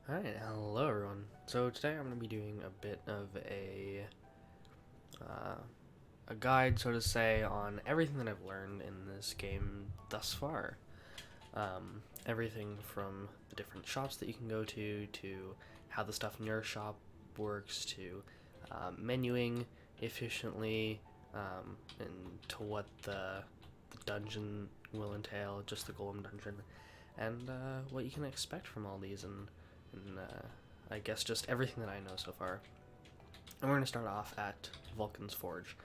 Alright, hello everyone. So today I'm going to be doing a bit of a guide, so to say, on everything that I've learned in this game thus far. Everything from the different shops that you can go to how the stuff in your shop works, to menuing efficiently, and to what the dungeon will entail, just the golem dungeon, and what you can expect from all these, and I guess just everything that I know so far. And we're going to start off at Vulcan's Forge.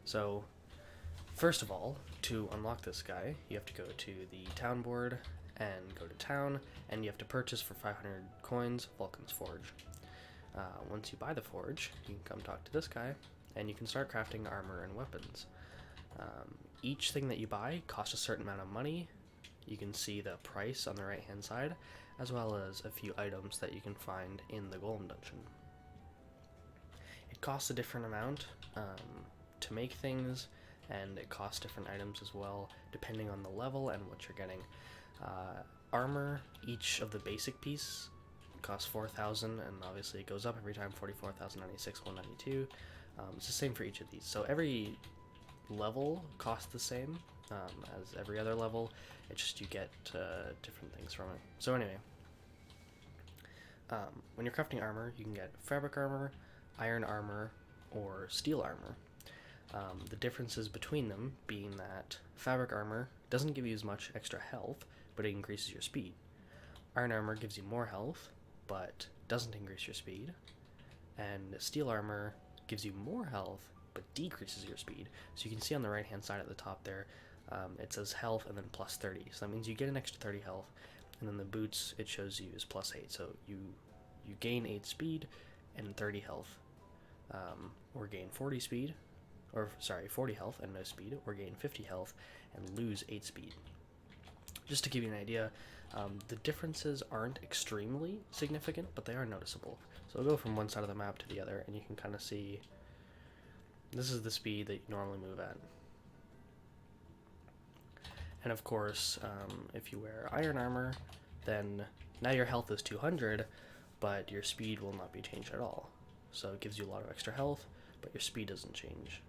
So, first of all, to unlock this guy, you have to go to the town board and go to town, and you have to purchase for 500 coins Vulcan's Forge. Once you buy the forge, you can come talk to this guy, and you can start crafting armor and weapons. Each thing that you buy costs a certain amount of money. You can see the price on the right hand side, as well as a few items that you can find in the Golem Dungeon. It costs a different amount to make things, and it costs different items as well, depending on the level and what you're getting. Armor, each of the basic piece costs 4,000, and obviously it goes up every time, 44,096, 192. It's the same for each of these. So every level costs the same as every other level. It's just you get different things from it. So anyway, when you're crafting armor, you can get fabric armor, iron armor, or steel armor. The differences between them being that fabric armor doesn't give you as much extra health, but it increases your speed. Iron armor gives you more health, but doesn't increase your speed. And steel armor gives you more health, but decreases your speed. So you can see on the right hand side at the top there, it says health and then plus 30. So that means you get an extra 30 health, and then the boots it shows you is plus 8. So you gain 8 speed and 30 health, or gain 40 speed, or sorry, 40 health and no speed, or gain 50 health and lose 8 speed. Just to give you an idea, the differences aren't extremely significant, but they are noticeable. So I'll go from one side of the map to the other, and you can kind of see this is the speed that you normally move at. And of course, if you wear iron armor, then now your health is 200, but your speed will not be changed at all. So it gives you a lot of extra health, but your speed doesn't change.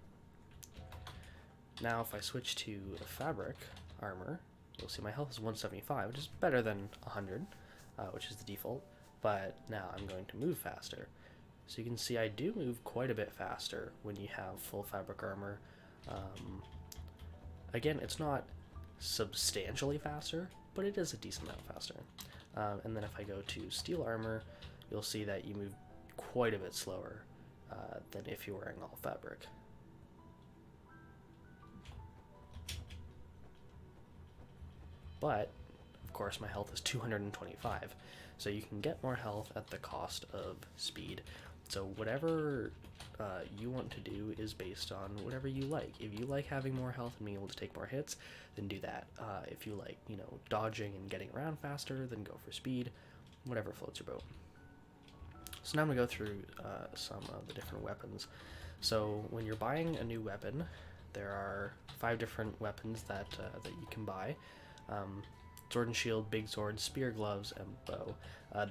Now if I switch to the fabric armor, you'll see my health is 175, which is better than 100, which is the default, but now I'm going to move faster. So you can see I do move quite a bit faster when you have full fabric armor. Again, it's not substantially faster, but it is a decent amount faster. And then if I go to steel armor, you'll see that you move quite a bit slower than if you're wearing all fabric. But, of course, my health is 225, so you can get more health at the cost of speed. So whatever you want to do is based on whatever you like. If you like having more health and being able to take more hits, then do that. If you like, dodging and getting around faster, then go for speed. Whatever floats your boat. So now I'm going to go through some of the different weapons. So when you're buying a new weapon, there are 5 different weapons that you can buy. Sword and shield, big sword, spear, gloves, and bow.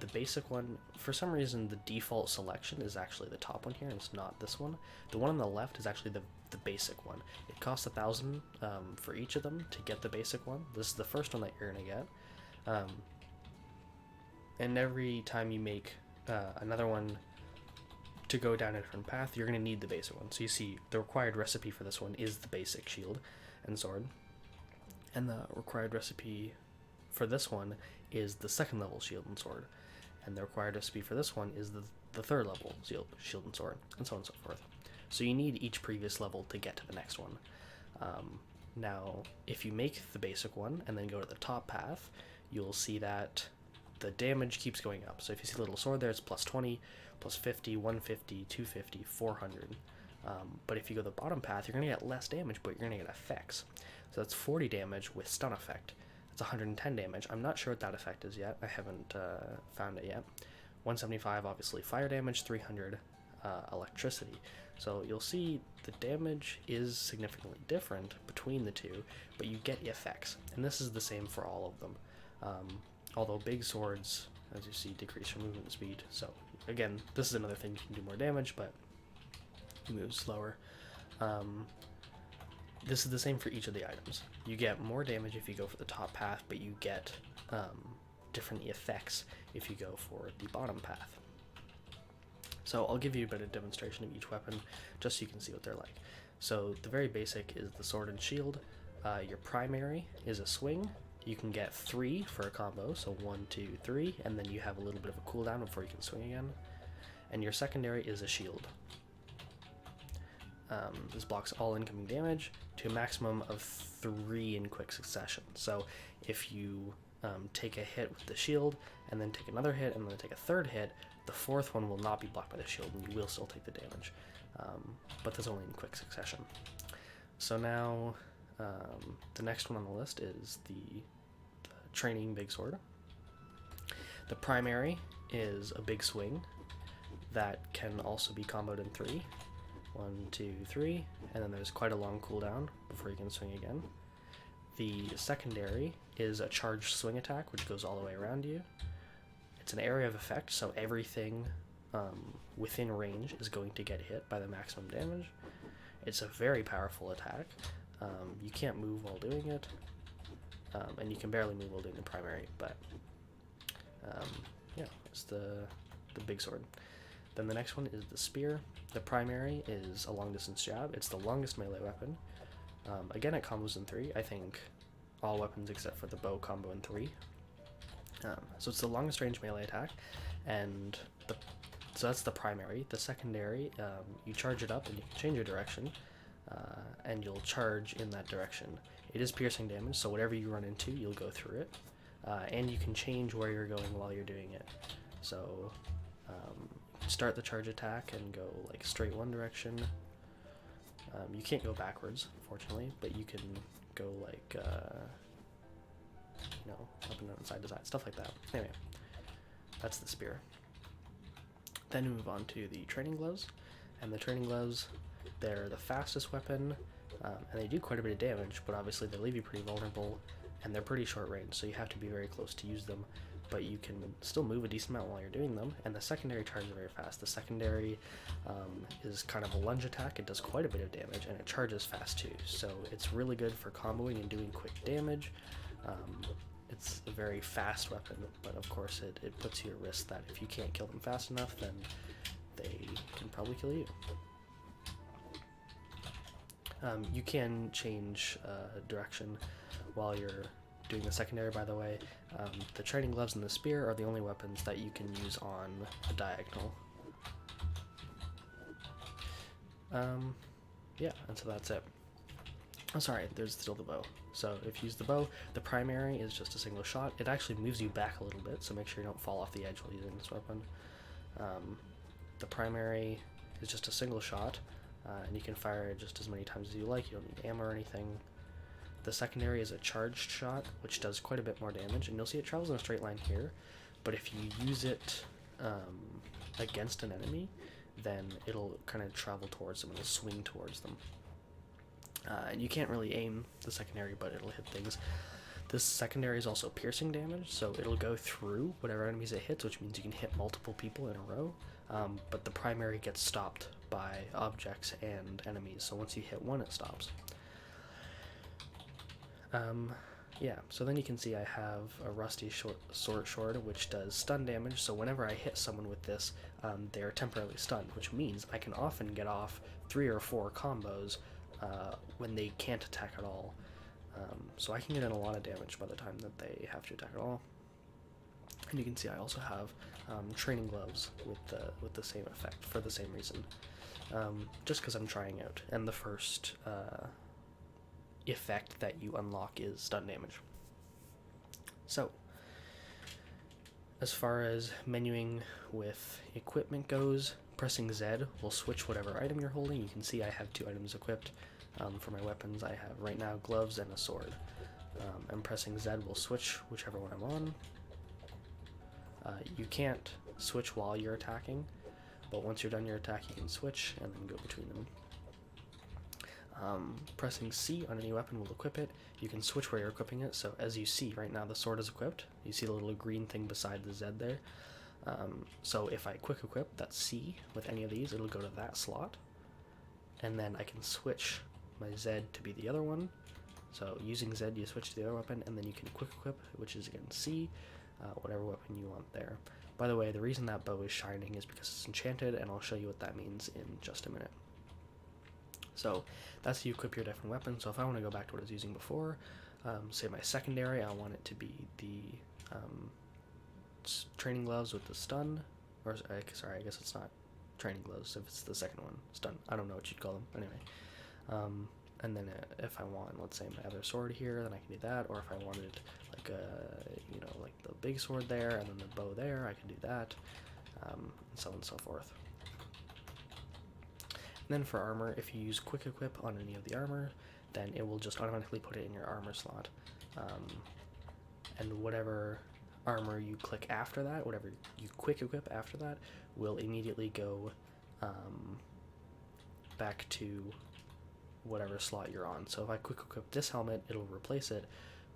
The basic one, for some reason, the default selection is actually the top one here, and it's not this one. The one on the left is actually the basic one. It costs 1,000 for each of them to get the basic one. This is the first one that you're gonna get. And every time you make another one to go down a different path, you're gonna need the basic one. So you see, the required recipe for this one is the basic shield and sword, and the required recipe for this one is the second level shield and sword, and the required recipe for this one is the third level shield and sword, and so on and so forth. So you need each previous level to get to the next one. Now, if you make the basic one and then go to the top path, you'll see that the damage keeps going up. So if you see the little sword there, it's plus 20, plus 50, 150, 250, 400. But if you go the bottom path, you're going to get less damage, but you're going to get effects. So that's 40 damage with stun effect. That's 110 damage. I'm not sure what that effect is yet. I haven't found it yet. 175, obviously, fire damage, 300 electricity. So you'll see the damage is significantly different between the two, but you get effects. And this is the same for all of them. Although big swords as you see, decrease your movement speed. So again, this is another thing, you can do more damage, but you move slower. This is the same for each of the items. You get more damage if you go for the top path, but you get different effects if you go for the bottom path. So I'll give you a bit of demonstration of each weapon, just so you can see what they're like. So the very basic is the sword and shield. Your primary is a swing. You can get 3 for a combo, so 1, 2, 3, and then you have a little bit of a cooldown before you can swing again. And your secondary is a shield. This blocks all incoming damage to a maximum of 3 in quick succession. So if you take a hit with the shield, and then take another hit, and then take a third hit, the fourth one will not be blocked by the shield, and you will still take the damage. But that's only in quick succession. So now, the next one on the list is the training big sword. The primary is a big swing that can also be comboed in 3. 1, 2, 3, and then there's quite a long cooldown before you can swing again. The secondary is a charged swing attack, which goes all the way around you. It's an area of effect, so everything within range is going to get hit by the maximum damage. It's a very powerful attack. You can't move while doing it, and you can barely move while doing the primary, but yeah, it's the big sword. Then the next one is the spear. The primary is a long distance jab. It's the longest melee weapon. Again, it combos in 3. I think all weapons except for the bow combo in 3. So it's the longest range melee attack, and so that's the primary. The secondary, you charge it up and you can change your direction, and you'll charge in that direction. It is piercing damage, so whatever you run into, you'll go through it, and you can change where you're going while you're doing it. So start the charge attack and go like straight one direction. You can't go backwards, fortunately, but you can go like you know, up and down, side to side, stuff like that. Anyway, that's the spear. Then we move on to the training gloves, and the training gloves, they're the fastest weapon, and they do quite a bit of damage, but obviously they leave you pretty vulnerable, and they're pretty short range, so you have to be very close to use them, but you can still move a decent amount while you're doing them. And the secondary charges very fast. The secondary is kind of a lunge attack. It does quite a bit of damage, and it charges fast too, so it's really good for comboing and doing quick damage. It's a very fast weapon, but of course it puts you at risk that if you can't kill them fast enough, then they can probably kill you. You can change direction while you're doing the secondary, by the way. The training gloves and the spear are the only weapons that you can use on a diagonal. Yeah, and so that's it. Oh, sorry, there's still the bow. So if you use the bow, the primary is just a single shot. It actually moves you back a little bit, so make sure you don't fall off the edge while using this weapon. The primary is just a single shot, and you can fire it just as many times as you like. You don't need ammo or anything. The secondary is a charged shot, which does quite a bit more damage, and you'll see it travels in a straight line here, but if you use it against an enemy, then it'll kind of travel towards them, it'll swing towards them. And you can't really aim the secondary, but it'll hit things. This secondary is also piercing damage, so it'll go through whatever enemies it hits, which means you can hit multiple people in a row, but the primary gets stopped by objects and enemies, so once you hit one, it stops. Yeah, so then you can see I have a rusty short sword, which does stun damage, so whenever I hit someone with this, they're temporarily stunned, which means I can often get off 3 or 4 combos when they can't attack at all. So I can get in a lot of damage by the time that they have to attack at all. And you can see I also have training gloves with the same effect for the same reason, just because I'm trying out. And the first effect that you unlock is stun damage. So, as far as menuing with equipment goes, pressing Z will switch whatever item you're holding. You can see I have 2 items equipped. For my weapons, I have right now gloves and a sword. And pressing Z will switch whichever one I'm on. You can't switch while you're attacking, but once you're done your attack, you can switch and then go between them. Pressing C on any weapon will equip it. You can switch where you're equipping it, so as you see right now the sword is equipped. You see the little green thing beside the Z there. So if I quick equip that C with any of these, it'll go to that slot, and then I can switch my Z to be the other one. So using Z you switch to the other weapon, and then you can quick equip, which is again C, whatever weapon you want there. By the way, the reason that bow is shining is because it's enchanted, and I'll show you what that means in just a minute. So that's how you equip your different weapons. So if I want to go back to what I was using before, say my secondary, I want it to be the training gloves with the stun, or sorry, I guess it's not training gloves if it's the second one, stun. I don't know what you'd call them. Anyway, and then if I want, let's say my other sword here, then I can do that. Or if I wanted like like the big sword there and then the bow there, I can do that, and so on and so forth. And then for armor, if you use quick equip on any of the armor, then it will just automatically put it in your armor slot. And whatever armor you click after that, whatever you quick equip after that, will immediately go back to whatever slot you're on. So if I quick equip this helmet, it'll replace it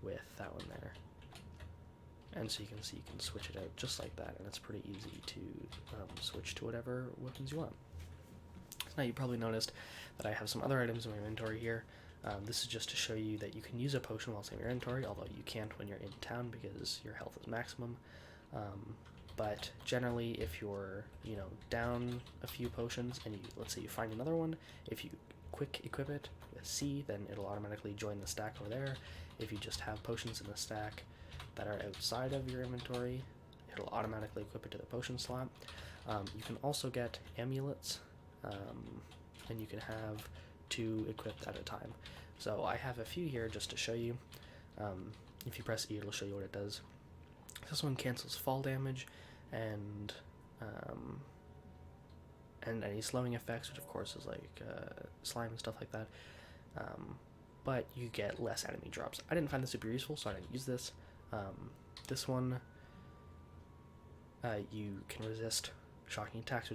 with that one there. And so you can see you can switch it out just like that, and it's pretty easy to switch to whatever weapons you want. Now you probably noticed that I have some other items in my inventory here. This is just to show you that you can use a potion while in your inventory, although you can't when you're in town because your health is maximum. But generally, if you're down a few potions and let's say you find another one, if you quick equip it with C, then it'll automatically join the stack over there. If you just have potions in the stack that are outside of your inventory, it'll automatically equip it to the potion slot. You can also get amulets. And you can have 2 equipped at a time. So I have a few here just to show you. If you press E, it'll show you what it does. This one cancels fall damage and any slowing effects, which of course is like slime and stuff like that. But you get less enemy drops. I didn't find this super useful, so I didn't use this. This one, you can resist shocking attacks.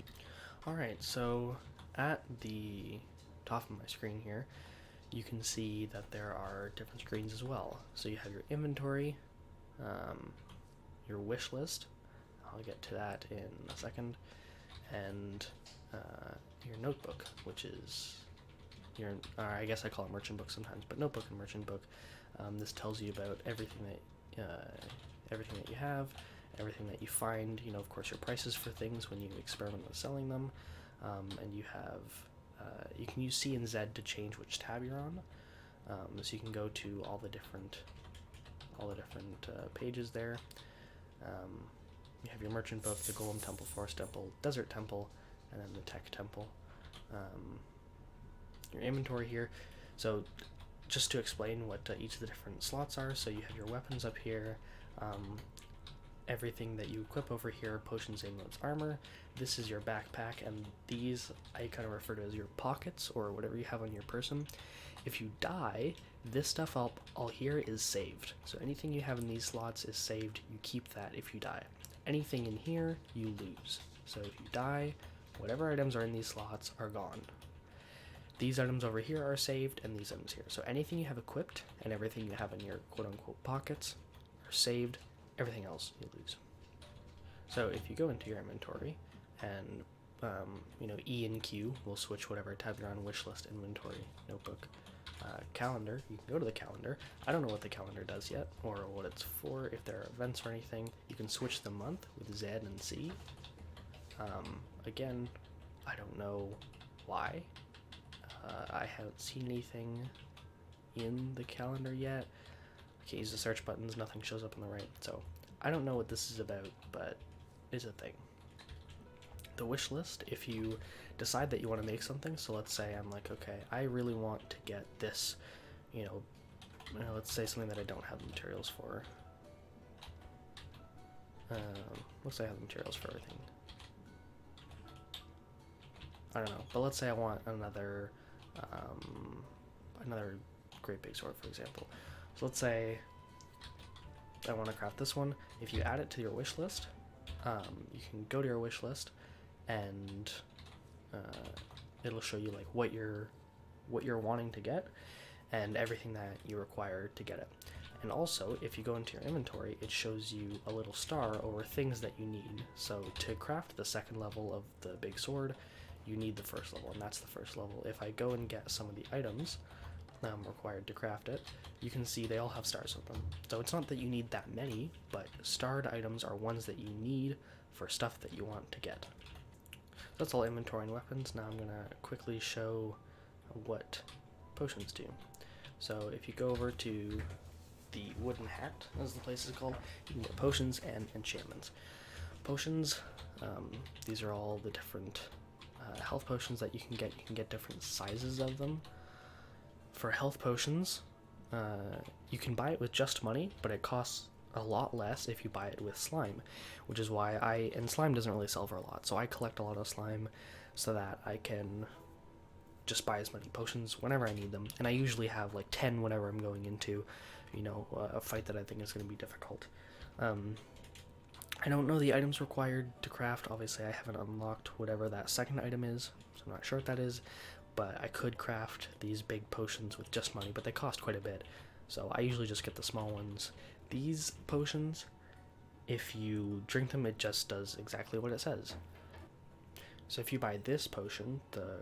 Alright, so at the top of my screen here, you can see that there are different screens as well. So you have your inventory, your wish list, I'll get to that in a second, and your notebook, which is your, I guess I call it merchant book sometimes, but notebook and merchant book. This tells you about everything that you have, everything that you find, of course your prices for things when you experiment with selling them, and you have, you can use C and Z to change which tab you're on, so you can go to all the different pages there. You have your merchant book, the Golem Temple, Forest Temple, Desert Temple, and then the Tech Temple. Your inventory here, so just to explain what each of the different slots are, so you have your weapons up here, everything that you equip over here, potions, amulets, armor. This is your backpack, and these I kind of refer to as your pockets, or whatever you have on your person. If you die, this stuff all here is saved. So anything you have in these slots is saved. You keep that if you die. Anything in here, you lose. So if you die, whatever items are in these slots are gone. These items over here are saved, and these items here. So anything you have equipped, and everything you have in your quote-unquote pockets are saved. Everything else you lose. So if you go into your inventory, and E and Q will switch whatever tab you're on: wish list, inventory, notebook, calendar. You can go to the calendar. I don't know what the calendar does yet, or what it's for, if there are events or anything. You can switch the month with Z and C. Again, I don't know why. I haven't seen anything in the calendar yet. I can't use the search buttons, nothing shows up on the right, so I don't know what this is about, but it's a thing. The wish list, if you decide that you want to make something, so let's say I'm like, okay, I really want to get this, let's say something that I don't have the materials for. Let's say I have the materials for everything. I don't know, but let's say I want another great big sword, for example. So let's say I want to craft this one. If you add it to your wish list, you can go to your wish list, and it'll show you like what your what you're wanting to get and everything that you require to get it. And also, if you go into your inventory, it shows you a little star over things that you need. So to craft the second level of the big sword, you need the first level, and that's the first level. If I go and get some of the items required to craft it, you can see they all have stars with them. So it's not that you need that many, but starred items are ones that you need for stuff that you want to get. That's all inventory and weapons. Now I'm going to quickly show what potions do. So if you go over to the wooden hat, as the place is called, you can get potions and enchantments. Potions, these are all the different health potions that you can get. You can get different sizes of them. For health potions, you can buy it with just money, but it costs a lot less if you buy it with slime, which is why and slime doesn't really sell for a lot, so I collect a lot of slime so that I can just buy as many potions whenever I need them, and I usually have like 10 whenever I'm going into, a fight that I think is going to be difficult. I don't know the items required to craft. Obviously I haven't unlocked whatever that second item is, so I'm not sure what that is, but I could craft these big potions with just money, but they cost quite a bit, so I usually just get the small ones. These potions, if you drink them, it just does exactly what it says. So if you buy this potion, the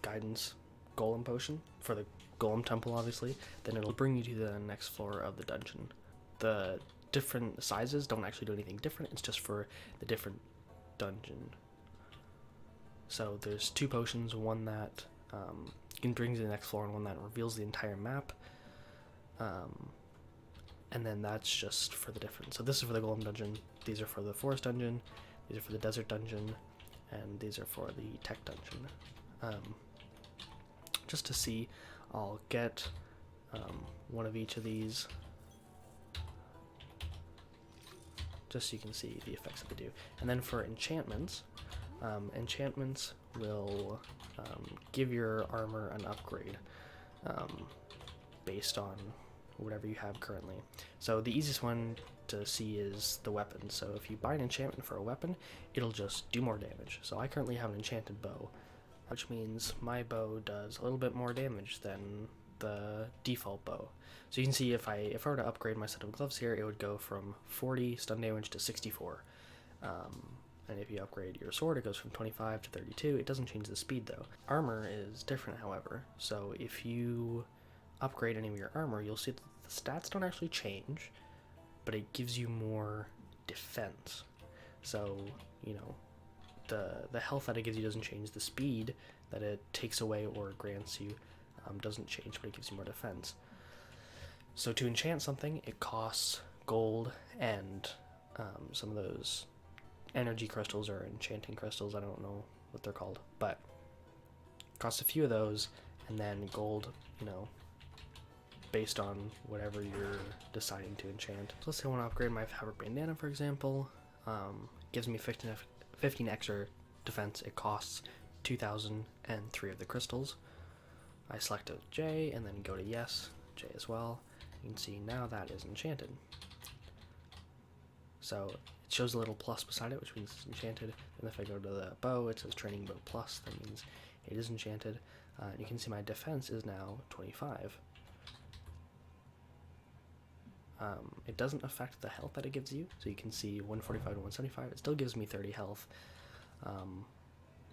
guidance golem potion, for the golem temple obviously, then it'll bring you to the next floor of the dungeon. The different sizes don't actually do anything different, it's just for the different dungeon. So there's two potions, one that can bring you to the next floor and one that reveals the entire map. And then that's just for the different. So this is for the golem dungeon, these are for the forest dungeon, these are for the desert dungeon, and these are for the tech dungeon. Just to see, I'll get one of each of these, just so you can see the effects that they do. And then for enchantments, enchantments will give your armor an upgrade based on whatever you have currently. So the easiest one to see is the weapon. So if you buy an enchantment for a weapon, it'll just do more damage. So I currently have an enchanted bow, which means my bow does a little bit more damage than the default bow. So you can see if I were to upgrade my set of gloves here, it would go from 40 stun damage to 64. And if you upgrade your sword, it goes from 25 to 32. It doesn't change the speed though. Armor is different, however. So if you upgrade any of your armor, you'll see that the stats don't actually change, but it gives you more defense. So, the health that it gives you doesn't change. The speed that it takes away or grants you doesn't change, but it gives you more defense. So to enchant something, it costs gold and some of those energy crystals or enchanting crystals, I don't know what they're called, but it costs a few of those, and then gold, based on whatever you're deciding to enchant. So let's say I want to upgrade my fabric bandana, for example. Gives me 15 extra defense. It costs 2,003 of the crystals. I select a J and then go to yes, J as well. You can see now that is enchanted. So it shows a little plus beside it, which means it's enchanted. And if I go to the bow, it says training bow plus. That means it is enchanted. You can see my defense is now 25. It doesn't affect the health that it gives you, so you can see 145 to 175. It still gives me 30 health,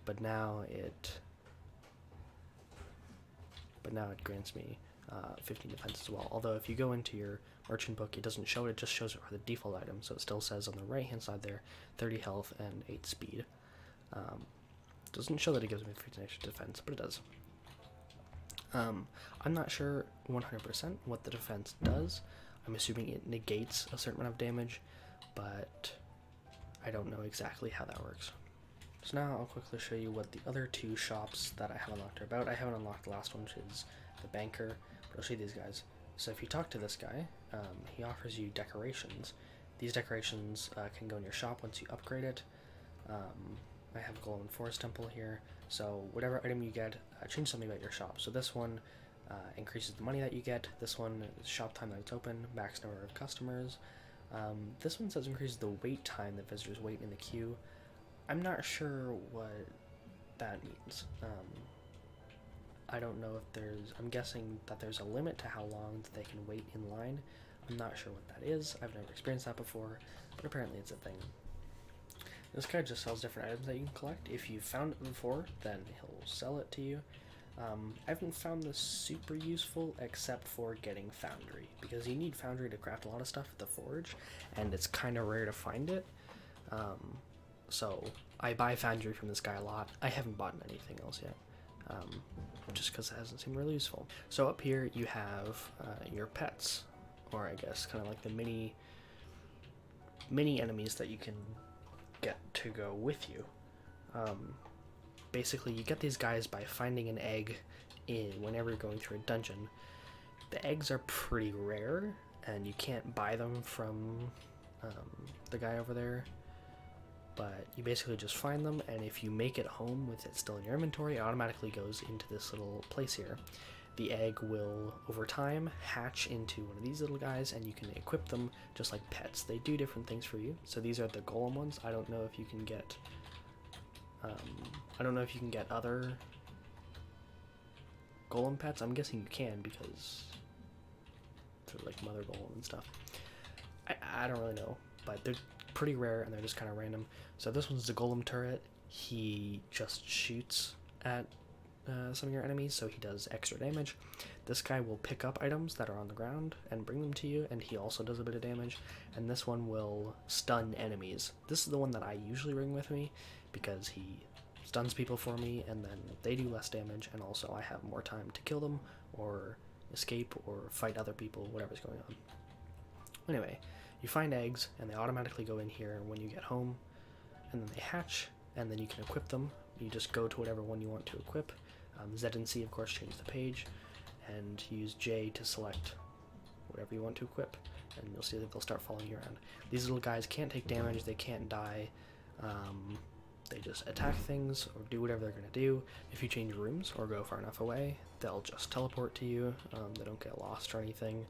but now it grants me 15 defense as well. Although if you go into your merchant book, it doesn't show it; it just shows it for the default item. So it still says on the right hand side there 30 health and 8 speed. Doesn't show that it gives me 15 extra defense, but it does. I'm not sure 100% what the defense does. I'm assuming it negates a certain amount of damage, but I don't know exactly how that works. So now I'll quickly show you what the other two shops that I have unlocked are about. I haven't unlocked the last one, which is the banker, but I'll show you these guys. So if you talk to this guy, he offers you decorations. These decorations can go in your shop once you upgrade it. I have a golden forest temple here, so whatever item you get, change something about your shop. So this one increases the money that you get. This one is shop time that it's open, max number of customers. This one says increases the wait time that visitors wait in the queue. I'm not sure what that means. I don't know if there's, I'm guessing that there's a limit to how long that they can wait in line. I'm not sure what that is. I've never experienced that before, but apparently it's a thing. This guy just sells different items that you can collect. If you've found it before, then he'll sell it to you. I haven't found this super useful except for getting Foundry, because you need Foundry to craft a lot of stuff at the forge, and it's kind of rare to find it. So I buy Foundry from this guy a lot. I haven't bought anything else yet, just because it hasn't seemed really useful. So up here you have your pets, or I guess kind of like the mini enemies that you can get to go with you. Basically, you get these guys by finding an egg whenever you're going through a dungeon. The eggs are pretty rare, and you can't buy them from the guy over there, but you basically just find them, and if you make it home with it still in your inventory, it automatically goes into this little place here. The egg will, over time, hatch into one of these little guys, and you can equip them just like pets. They do different things for you. So these are the golem ones. I don't know if you can get other golem pets. I'm guessing you can, because they're like mother golem and stuff. I don't really know, but they're pretty rare and they're just kind of random. So this one's the golem turret. He just shoots at some of your enemies, so he does extra damage. This guy will pick up items that are on the ground and bring them to you, and he also does a bit of damage. And this one will stun enemies. This is the one that I usually bring with me, because he stuns people for me, and then they do less damage, and also I have more time to kill them, or escape, or fight other people, whatever's going on. Anyway, you find eggs, and they automatically go in here when you get home, and then they hatch, and then you can equip them. You just go to whatever one you want to equip. Z and C, of course, change the page, and use J to select whatever you want to equip, and you'll see that they'll start following you around. These little guys can't take damage, they can't die, they just attack things or do whatever they're going to do. If you change rooms or go far enough away, they'll just teleport to you. They don't get lost or anything,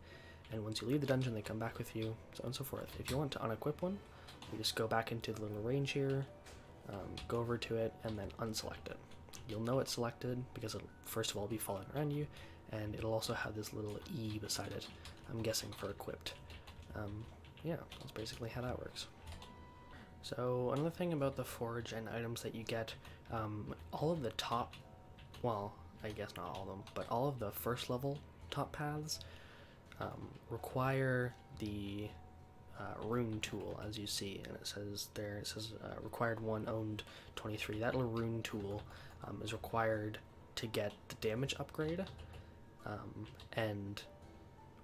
and once you leave the dungeon, they come back with you, so on and so forth. If you want to unequip one, you just go back into the little range here, go over to it, and then unselect it. You'll know it's selected because it'll first of all be following around you, and it'll also have this little E beside it, I'm guessing for equipped. Yeah, that's basically how that works. So another thing about the forge and items that you get, all of the top, well, I guess not all of them, but all of the first level top paths require the rune tool, as you see, and it says required 1 owned 23. That little rune tool is required to get the damage upgrade, and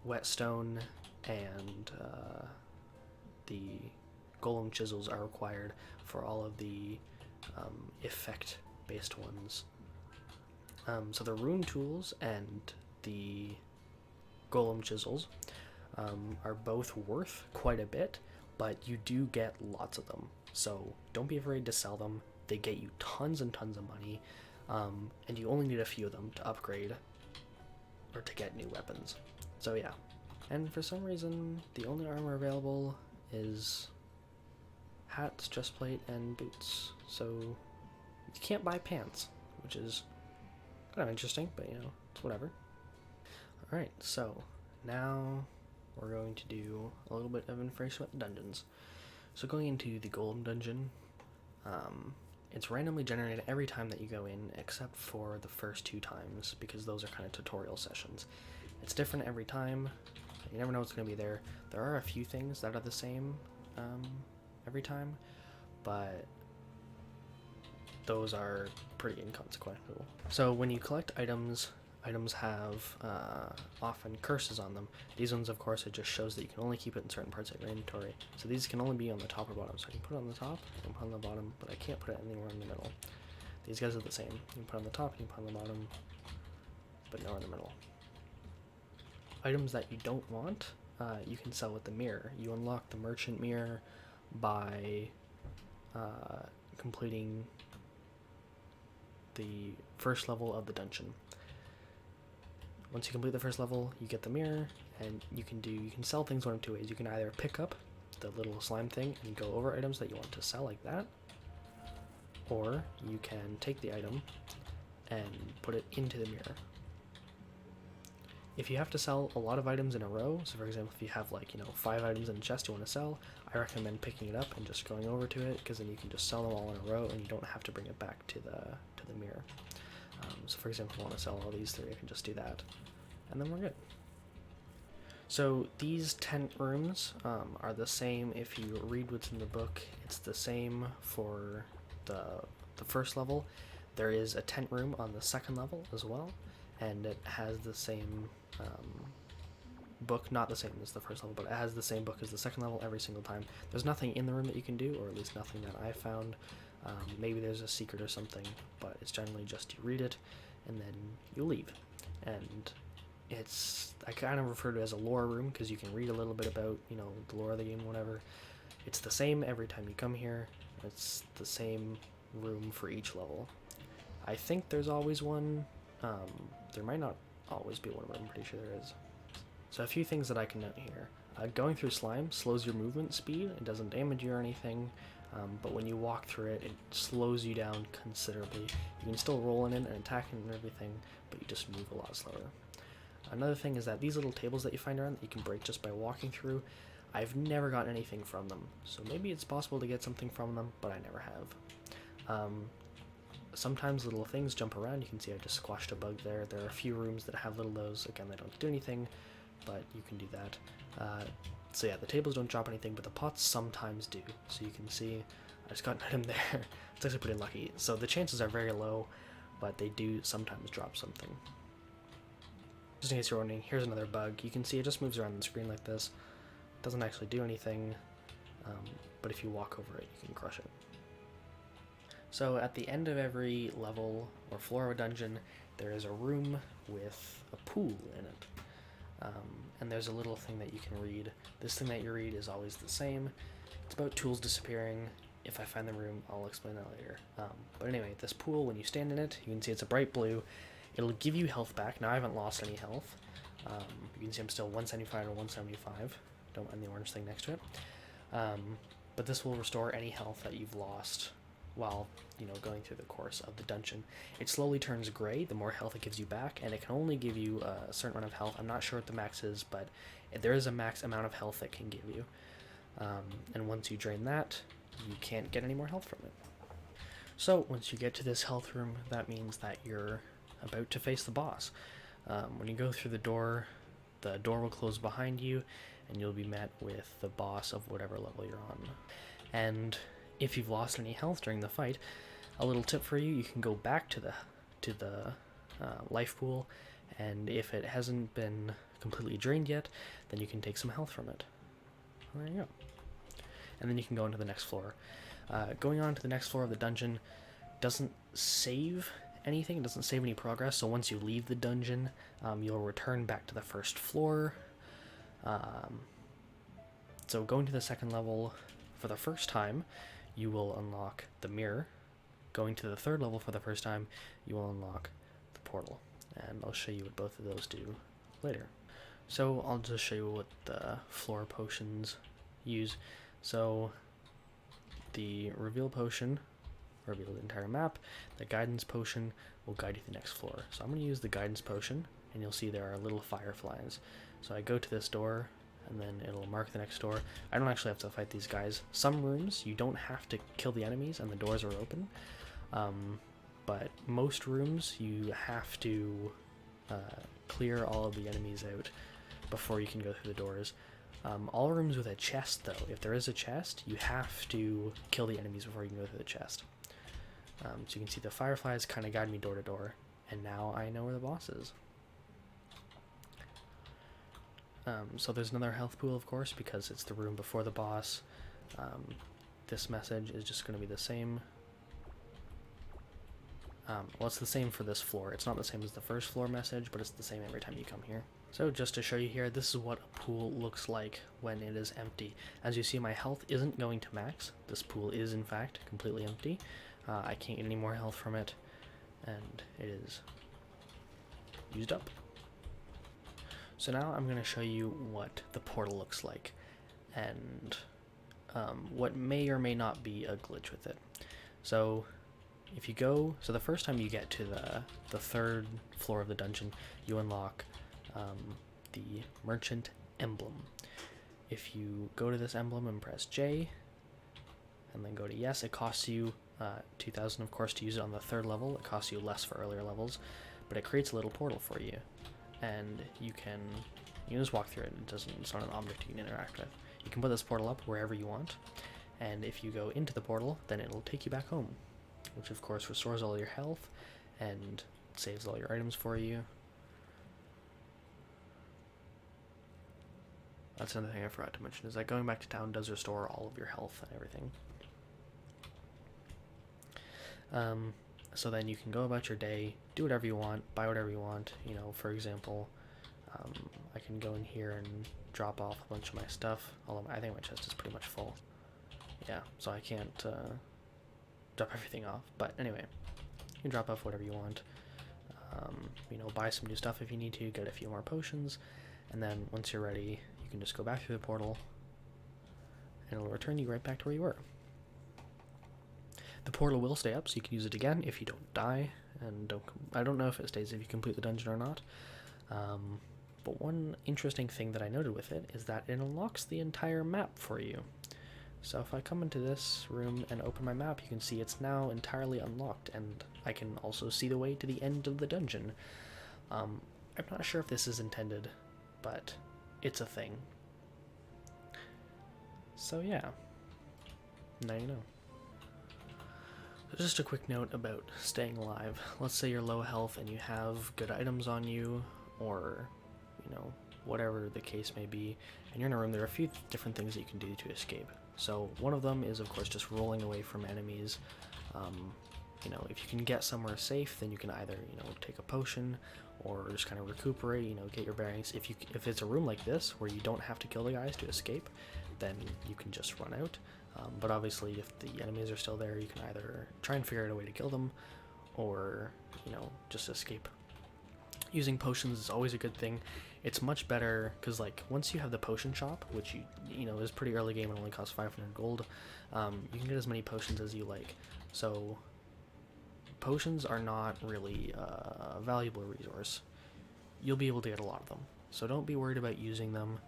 whetstone and the golem chisels are required for all of the effect based ones. So the rune tools and the golem chisels are both worth quite a bit, but you do get lots of them, so don't be afraid to sell them. They get you tons and tons of money, and you only need a few of them to upgrade or to get new weapons. So yeah, and for some reason the only armor available is hats, chestplate, and boots, so you can't buy pants, which is kind of interesting, but you know, it's whatever. Alright, so now we're going to do a little bit of information about the dungeons. So going into the golem dungeon, it's randomly generated every time that you go in, except for the first 2 times, because those are kind of tutorial sessions. It's different every time. You never know what's going to be there. There are a few things that are the same every time, but those are pretty inconsequential. So when you collect items have often curses on them. These ones, of course, it just shows that you can only keep it in certain parts of your inventory. So these can only be on the top or bottom. So I can put it on the top, I can put it on the bottom, but I can't put it anywhere in the middle. These guys are the same. You can put it on the top, you can put it on the bottom, but nowhere in the middle. Items that you don't want, you can sell with the mirror. You unlock the merchant mirror by completing the first level of the dungeon. Once you complete the first level, you get the mirror, and you can sell things one of 2 ways. You can either pick up the little slime thing and go over items that you want to sell like that, or you can take the item and put it into the mirror. If you have to sell a lot of items in a row, so for example, if you have like, 5 items in a chest you want to sell, I recommend picking it up and just going over to it, because then you can just sell them all in a row and you don't have to bring it back to the mirror. So for example, if you want to sell all these 3, I can just do that, and then we're good. So these tent rooms are the same. If you read what's in the book, it's the same for the first level. There is a tent room on the second level as well, and it has the same book, not the same as the first level, but it has the same book as the second level every single time. There's nothing in the room that you can do, or at least nothing that I found. Maybe there's a secret or something, but it's generally just you read it and then you leave. And I kind of refer to it as a lore room, because you can read a little bit about, the lore of the game, whatever. It's the same every time you come here. It's the same room for each level. I think there's always one. There might not always be one, but I'm pretty sure there is. So a few things that I can note here. Going through slime slows your movement speed. It doesn't damage you or anything, but when you walk through it, it slows you down considerably. You can still roll in it and attack it and everything, but you just move a lot slower. Another thing is that these little tables that you find around that you can break just by walking through, I've never gotten anything from them. So maybe it's possible to get something from them, but I never have. Sometimes little things jump around. You can see I just squashed a bug there. There are a few rooms that have little those. Again, they don't do anything, but you can do that. So yeah, the tables don't drop anything, but the pots sometimes do. So you can see I just got an item there. It's actually pretty lucky. So the chances are very low, but they do sometimes drop something. Just in case you're wondering, here's another bug. You can see it just moves around the screen like this. It doesn't actually do anything, but if you walk over it, you can crush it. So at the end of every level or floor of a dungeon, there is a room with a pool in it. And there's a little thing that you can read. This thing that you read is always the same. It's about tools disappearing. If I find the room, I'll explain that later. But anyway, this pool, when you stand in it, you can see it's a bright blue. It'll give you health back. Now I haven't lost any health. You can see I'm still 175 or 175. Don't mind the orange thing next to it. But this will restore any health that you've lost while going through the course of the dungeon. It slowly turns gray the more health it gives you back, and it can only give you a certain amount of health. I'm not sure what the max is, but there is a max amount of health it can give you. And once you drain that, you can't get any more health from it. So once you get to this health room, that means that you're about to face the boss. When you go through the door will close behind you, and you'll be met with the boss of whatever level you're on. And if you've lost any health during the fight, a little tip for you can go back to the life pool, and if it hasn't been completely drained yet, then you can take some health from it. There you go. And then you can go into the next floor. Going on to the next floor of the dungeon doesn't save anything, it doesn't save any progress, so once you leave the dungeon, you'll return back to the first floor. So going to the second level for the first time, you will unlock the mirror. Going to the third level for the first time, you will unlock the portal. And I'll show you what both of those do later. So I'll just show you what the floor potions use. So the reveal potion reveal the entire map. The guidance potion will guide you to the next floor. So I'm going to use the guidance potion, and you'll see there are little fireflies. So I go to this door, and then it'll mark the next door. I don't actually have to fight these guys. Some rooms, you don't have to kill the enemies, and the doors are open. But most rooms, you have to clear all of the enemies out before you can go through the doors. All rooms with a chest, though, if there is a chest, you have to kill the enemies before you can go through the chest. So you can see the fireflies kind of guide me door to door, and now I know where the boss is. So there's another health pool, of course, because it's the room before the boss. This message is just going to be the same. Well, it's the same for this floor. It's not the same as the first floor message, but it's the same every time you come here. So just to show you here, this is what a pool looks like when it is empty. As you see, my health isn't going to max. This pool is, in fact, completely empty. I can't get any more health from it, and it is used up. So now I'm going to show you what the portal looks like, and what may or may not be a glitch with it. So if you go, so the first time you get to the third floor of the dungeon, you unlock the merchant emblem. If you go to this emblem and press J, and then go to yes, it costs you 2,000, of course, to use it on the third level. It costs you less for earlier levels, but it creates a little portal for you, and you can just walk through it. It's not an object you can interact with. You can put this portal up wherever you want, and if you go into the portal, then it'll take you back home, which of course restores all your health and saves all your items for you. That's another thing I forgot to mention, is that going back to town does restore all of your health and everything. So then you can go about your day, do whatever you want, buy whatever you want. You know, for example, I can go in here and drop off a bunch of my stuff, although I think my chest is pretty much full. Yeah, so I can't drop everything off, but anyway, you can drop off whatever you want. You know, buy some new stuff if you need to, get a few more potions, and then once you're ready, you can just go back through the portal, and it'll return you right back to where you were. The portal will stay up, so you can use it again if you don't die, and I don't know if it stays if you complete the dungeon or not. But one interesting thing that I noted with it is that it unlocks the entire map for you. So if I come into this room and open my map, you can see it's now entirely unlocked, and I can also see the way to the end of the dungeon. I'm not sure if this is intended, but it's a thing. So yeah, now you know. Just a quick note about staying alive. Let's say you're low health and you have good items on you, or, you know, whatever the case may be, and you're in a room, there are a few different things that you can do to escape. So one of them is, of course, just rolling away from enemies. You know, if you can get somewhere safe, then you can either, you know, take a potion or just kind of recuperate, you know, get your bearings. If it's a room like this where you don't have to kill the guys to escape, then you can just run out. But obviously, if the enemies are still there, you can either try and figure out a way to kill them, or, you know, just escape. Using potions is always a good thing. It's much better, because, like, once you have the potion shop, which, you know, is pretty early game and only costs 500 gold, you can get as many potions as you like. So, potions are not really a valuable resource. You'll be able to get a lot of them, so don't be worried about using them.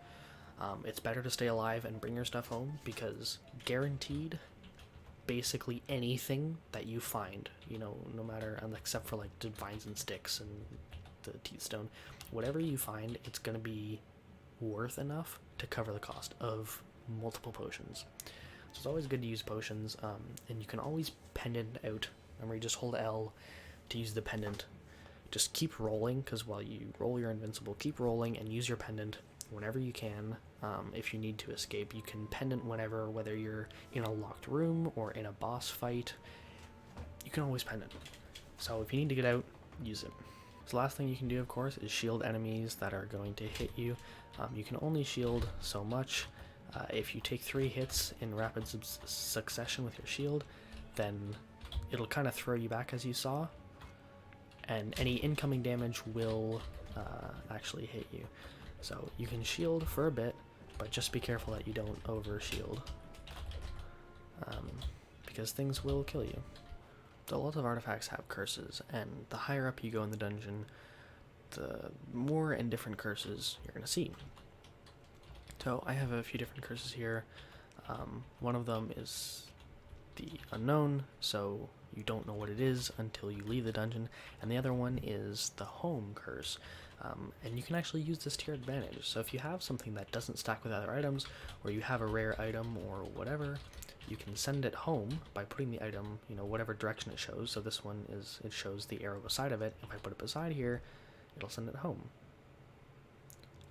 It's better to stay alive and bring your stuff home, because guaranteed, basically anything that you find, you know, no matter, except for like vines and sticks and the teeth stone, whatever you find, it's going to be worth enough to cover the cost of multiple potions. So it's always good to use potions, and you can always pendant out. Remember, you just hold L to use the pendant. Just keep rolling, because while you roll, you're invincible. Keep rolling and use your pendant whenever you can. If you need to escape, you can pendant whenever, whether you're in a locked room or in a boss fight, you can always pendant. So if you need to get out, use it. So the last thing you can do, of course, is shield enemies that are going to hit you. You can only shield so much. If you take 3 hits in rapid succession with your shield, then it'll kind of throw you back, as you saw, and any incoming damage will actually hit you. So you can shield for a bit, but just be careful that you don't over shield, because things will kill you. So lots of artifacts have curses, and the higher up you go in the dungeon, the more and different curses you're going to see. So I have a few different curses here. One of them is the unknown, so you don't know what it is until you leave the dungeon, and the other one is the home curse. And you can actually use this to your advantage. So if you have something that doesn't stack with other items, or you have a rare item or whatever, you can send it home by putting the item, you know, whatever direction it shows. So this one is, it shows the arrow beside of it. If I put it beside here, it'll send it home.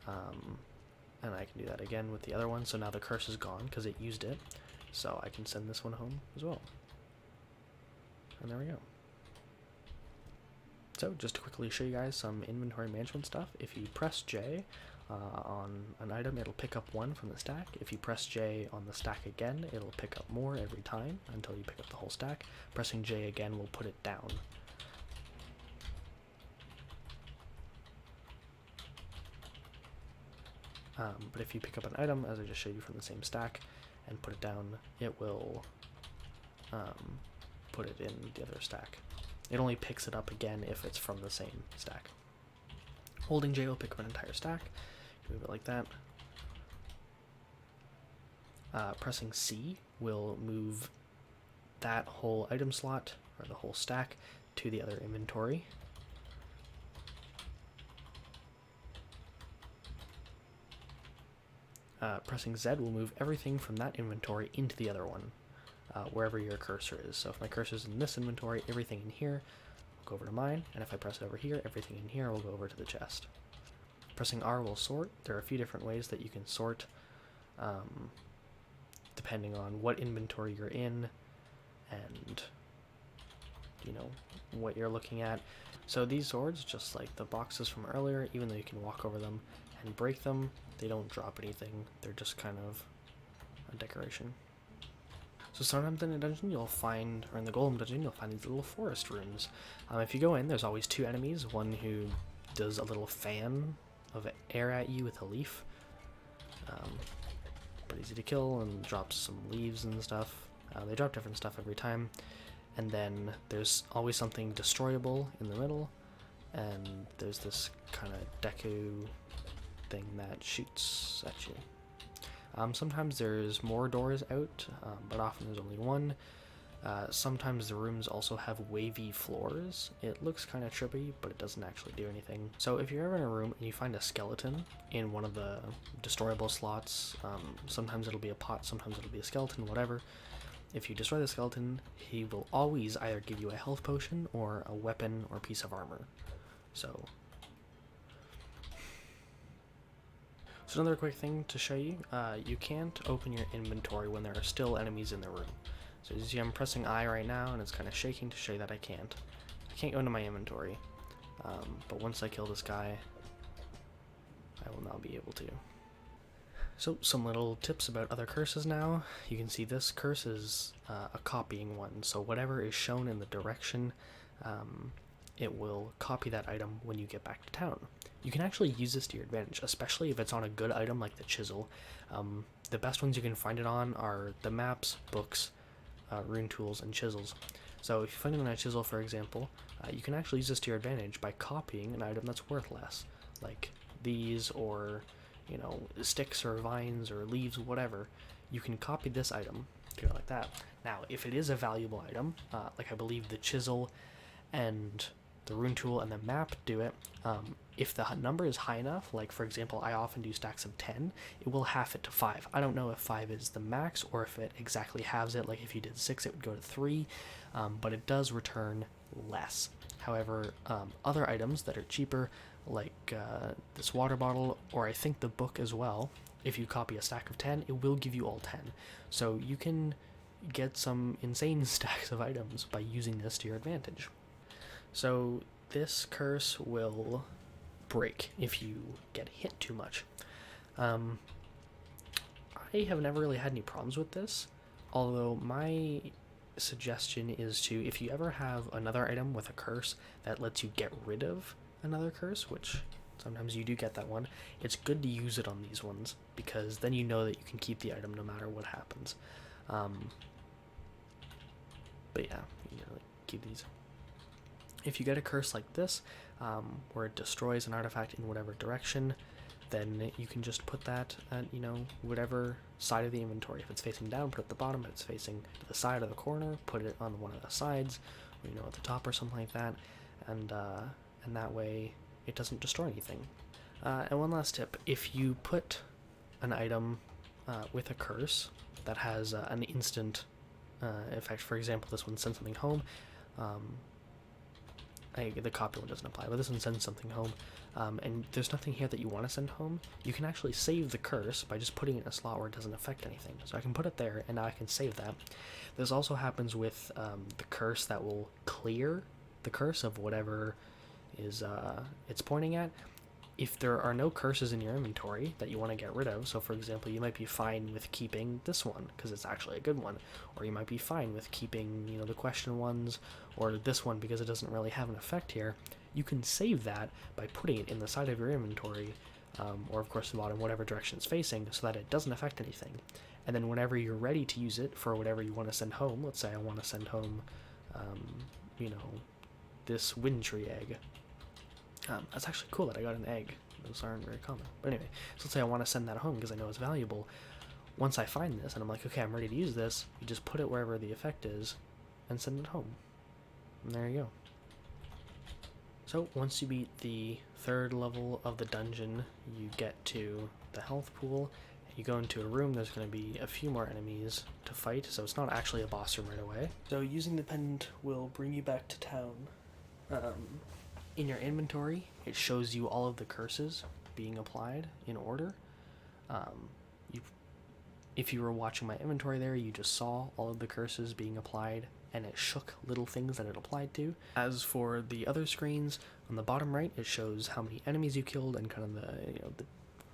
And I can do that again with the other one. So now the curse is gone because it used it. So I can send this one home as well. And there we go. So just to quickly show you guys some inventory management stuff, if you press J on an item, it'll pick up 1 from the stack. If you press J on the stack again, it'll pick up more every time until you pick up the whole stack. Pressing J again will put it down. But if you pick up an item, as I just showed you from the same stack, and put it down, it will put it in the other stack. It only picks it up again if it's from the same stack. Holding J will pick up an entire stack. Move it like that. Pressing C will move that whole item slot, or the whole stack, to the other inventory. Pressing Z will move everything from that inventory into the other one, wherever your cursor is. So if my cursor is in this inventory, everything in here will go over to mine, and if I press it over here, everything in here will go over to the chest. Pressing R will sort. There are a few different ways that you can sort, depending on what inventory you're in and, you know, what you're looking at. So these swords, just like the boxes from earlier, even though you can walk over them and break them, they don't drop anything. They're just kind of a decoration. So sometimes in a dungeon you'll find, or in the Golem dungeon, you'll find these little forest rooms. If you go in, there's always two enemies. One who does a little fan of air at you with a leaf. Pretty easy to kill, and drops some leaves and stuff. They drop different stuff every time. And then there's always something destroyable in the middle, and there's this kind of deco thing that shoots at you. Sometimes there's more doors out, but often there's only one. Sometimes the rooms also have wavy floors. It looks kind of trippy, but it doesn't actually do anything. So if you're ever in a room and you find a skeleton in one of the destroyable slots, sometimes it'll be a pot, sometimes it'll be a skeleton, whatever. If you destroy the skeleton, he will always either give you a health potion or a weapon or piece of armor. So another quick thing to show you, you can't open your inventory when there are still enemies in the room. So as you see, I'm pressing I right now, and it's kind of shaking to show you that I can't. I can't go into my inventory, but once I kill this guy, I will now be able to. So some little tips about other curses now. You can see this curse is a copying one, so whatever is shown in the direction, it will copy that item when you get back to town. You can actually use this to your advantage, especially if it's on a good item like the chisel. The best ones you can find it on are the maps, books, rune tools, and chisels. So if you find it on a chisel, for example, you can actually use this to your advantage by copying an item that's worth less, like these, or, you know, sticks or vines or leaves, whatever. You can copy this item, go like that. Now, if it is a valuable item, like I believe the chisel and the rune tool and the map do it, if the number is high enough, like for example, I often do stacks of 10, it will half it to 5. I don't know if 5 is the max or if it exactly halves it, like if you did 6 it would go to 3, but it does return less. However, other items that are cheaper, like this water bottle, or I think the book as well, if you copy a stack of 10, it will give you all 10. So you can get some insane stacks of items by using this to your advantage. So this curse will break if you get hit too much. I have never really had any problems with this, although my suggestion is to, if you ever have another item with a curse that lets you get rid of another curse, which sometimes you do get that one, it's good to use it on these ones, because then you know that you can keep the item no matter what happens. But yeah, you know, keep these. If you get a curse like this, where it destroys an artifact in whatever direction, then you can just put that at, you know, whatever side of the inventory. If it's facing down, put it at the bottom. If it's facing to the side of the corner, put it on one of the sides, or, you know, at the top or something like that, and that way it doesn't destroy anything. And one last tip, if you put an item with a curse that has an instant effect, for example, this one, send something home, the copy one doesn't apply, but this one sends something home, and there's nothing here that you want to send home, you can actually save the curse by just putting it in a slot where it doesn't affect anything. So I can put it there, and now I can save that. This also happens with the curse that will clear the curse of whatever is it's pointing at. If there are no curses in your inventory that you want to get rid of, so for example, you might be fine with keeping this one because it's actually a good one, or you might be fine with keeping, you know, the question ones, or this one because it doesn't really have an effect here, you can save that by putting it in the side of your inventory, or of course the bottom, whatever direction it's facing, so that it doesn't affect anything. And then whenever you're ready to use it for whatever you want to send home, let's say I want to send home you know, this wind tree egg. That's actually cool that I got an egg. Those aren't very common. But anyway, so let's say I want to send that home because I know it's valuable. Once I find this and I'm like, okay, I'm ready to use this, you just put it wherever the effect is and send it home. And there you go. So once you beat the 3rd level of the dungeon, you get to the health pool. You go into a room, there's going to be a few more enemies to fight, so it's not actually a boss room right away. So using the pendant will bring you back to town. In your inventory, it shows you all of the curses being applied in order. If you were watching my inventory there, you just saw all of the curses being applied, and it shook little things that it applied to. As for the other screens, on the bottom right, it shows how many enemies you killed and kind of the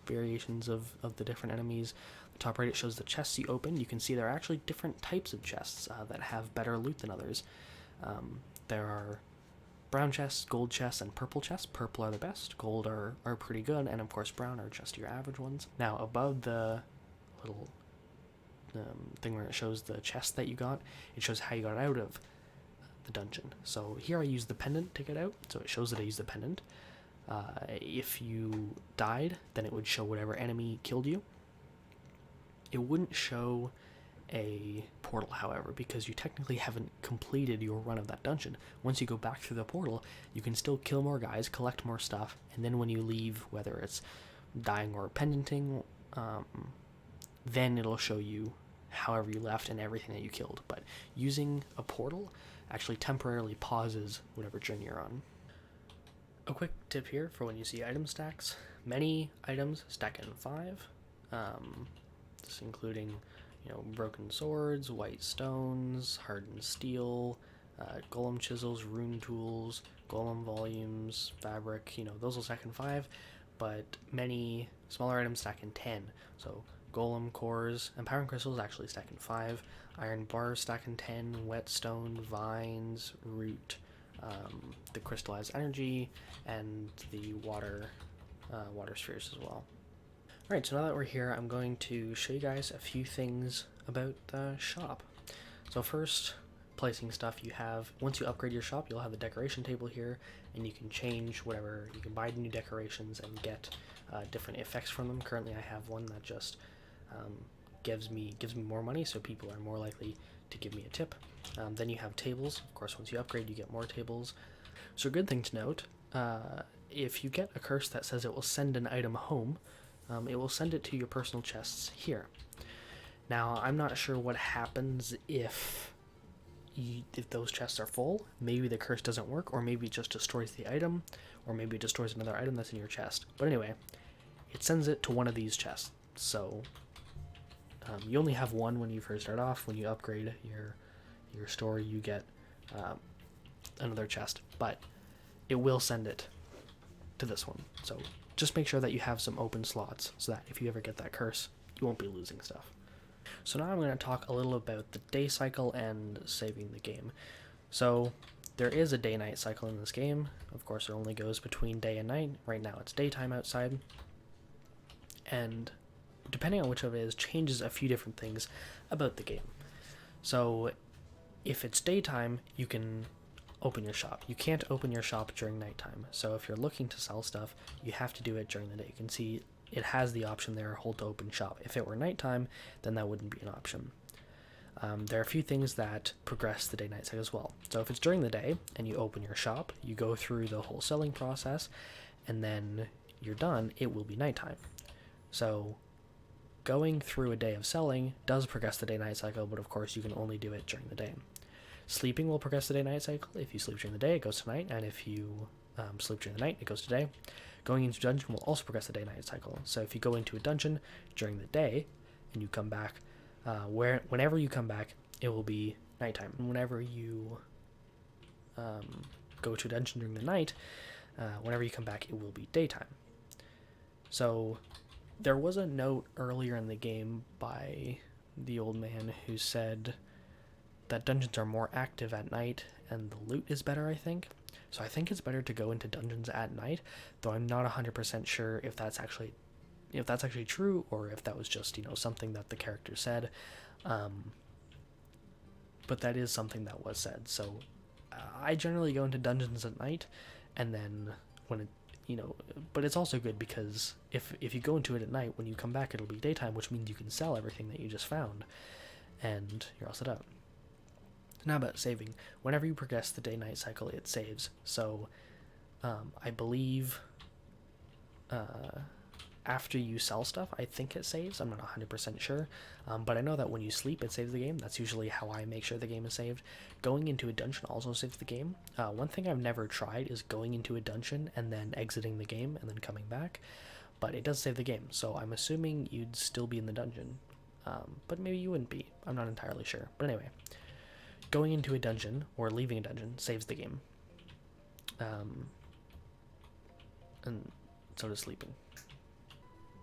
variations of the different enemies. The top right, it shows the chests you opened. You can see there are actually different types of chests that have better loot than others. There are brown chests, gold chests, and purple chests. Purple are the best, gold are pretty good, and of course brown are just your average ones. Now above the little thing where it shows the chest that you got, it shows how you got out of the dungeon. So here I used the pendant to get out, so it shows that I used the pendant. If you died, then it would show whatever enemy killed you. It wouldn't show a portal, however, because you technically haven't completed your run of that dungeon. Once you go back through the portal, you can still kill more guys, collect more stuff, and then when you leave, whether it's dying or pendanting, then it'll show you however you left and everything that you killed. But using a portal actually temporarily pauses whatever journey you're on. A quick tip here for when you see item stacks. Many items stack in 5, this including broken swords, white stones, hardened steel, golem chisels, rune tools, golem volumes, fabric, those will stack in 5, but many smaller items stack in 10. So golem cores and power crystals actually stack in 5, iron bars stack in 10, whetstone, vines, root, the crystallized energy, and the water spheres as well. Alright, so now that we're here, I'm going to show you guys a few things about the shop. So first, placing stuff you have. Once you upgrade your shop, you'll have the decoration table here, and you can change whatever. You can buy new decorations and get different effects from them. Currently I have one that just gives me more money, so people are more likely to give me a tip. Then you have tables. Of course, once you upgrade, you get more tables. So a good thing to note, if you get a curse that says it will send an item home, it will send it to your personal chests here. Now, I'm not sure what happens if those chests are full. Maybe the curse doesn't work, or maybe it just destroys the item, or maybe it destroys another item that's in your chest. But anyway, it sends it to one of these chests. So you only have one when you first start off. When you upgrade your store, you get another chest, but it will send it to this one. So just make sure that you have some open slots so that if you ever get that curse, you won't be losing stuff. So now I'm going to talk a little about the day cycle and saving the game. So there is a day-night cycle in this game. Of course, it only goes between day and night. Right now it's daytime outside. And depending on which of it is, changes a few different things about the game. So if it's daytime, you can open your shop. You can't open your shop during nighttime. So if you're looking to sell stuff, you have to do it during the day. You can see it has the option there, hold to open shop. If it were nighttime, then that wouldn't be an option. There are a few things that progress the day-night cycle as well. So if it's during the day and you open your shop, you go through the whole selling process, and then you're done, it will be nighttime. So going through a day of selling does progress the day-night cycle, but of course you can only do it during the day. Sleeping will progress the day-night cycle. If you sleep during the day, it goes to night, and if you sleep during the night, it goes to day. Going into a dungeon will also progress the day-night cycle. So if you go into a dungeon during the day and you come back, whenever you come back, it will be nighttime. And whenever you go to a dungeon during the night, whenever you come back, it will be daytime. So there was a note earlier in the game by the old man who said that dungeons are more active at night and the loot is better, I think. So I think it's better to go into dungeons at night, though I'm not 100% sure if that's actually true, or if that was just, something that the character said. But but that is something that was said. So I generally go into dungeons at night, and then when it, but it's also good because if you go into it at night, when you come back, it'll be daytime, which means you can sell everything that you just found, and you're all set up. Now about saving. Whenever you progress the day-night cycle, it saves. So I believe after you sell stuff, I think it saves. I'm not 100% sure, but I know that when you sleep, it saves the game. That's usually how I make sure the game is saved. Going into a dungeon also saves the game. One thing I've never tried is going into a dungeon and then exiting the game and then coming back, but it does save the game, so I'm assuming you'd still be in the dungeon, but maybe you wouldn't be. I'm not entirely sure. But anyway, going into a dungeon or leaving a dungeon saves the game, and so does sleeping.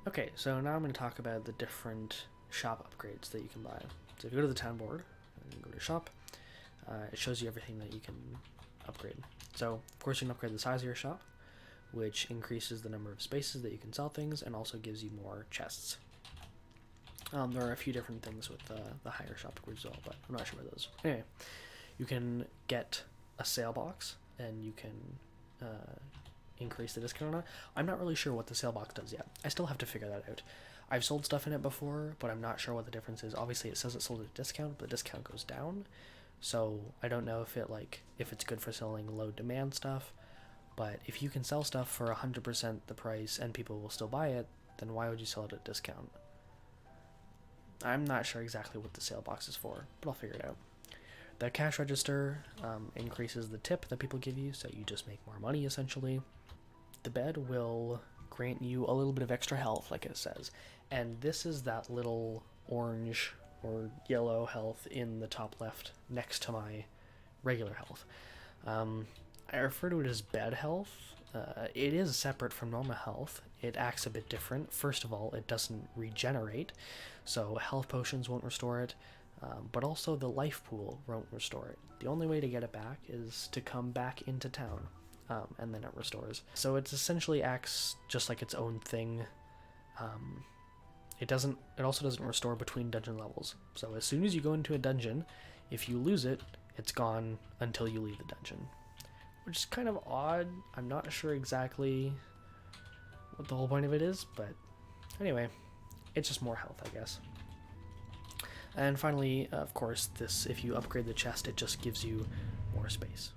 Okay, so now I'm going to talk about the different shop upgrades that you can buy. So if you go to the town board and go to shop, it shows you everything that you can upgrade. So of course you can upgrade the size of your shop, which increases the number of spaces that you can sell things and also gives you more chests. There are a few different things with the higher shop upgrades as well, but I'm not sure about those. Anyway, you can get a sale box and you can increase the discount on it. I'm not really sure what the sale box does yet. I still have to figure that out. I've sold stuff in it before, but I'm not sure what the difference is. Obviously it says it's sold at a discount, but the discount goes down, so I don't know if it's good for selling low demand stuff. But if you can sell stuff for 100% the price and people will still buy it, then why would you sell it at a discount? I'm not sure exactly what the sale box is for, but I'll figure it out. The cash register increases the tip that people give you, so you just make more money essentially. The bed will grant you a little bit of extra health, like it says, and this is that little orange or yellow health in the top left next to my regular health. I refer to it as bed health. It is separate from normal health. It acts a bit different. First of all, it doesn't regenerate, so health potions won't restore it, but also the life pool won't restore it. The only way to get it back is to come back into town. And then it restores. So it essentially acts just like its own thing. It also doesn't restore between dungeon levels. So as soon as you go into a dungeon, if you lose it, it's gone until you leave the dungeon. Which is kind of odd. I'm not sure exactly what the whole point of it is, but anyway, it's just more health, I guess. And finally, of course, if you upgrade the chest, it just gives you more space.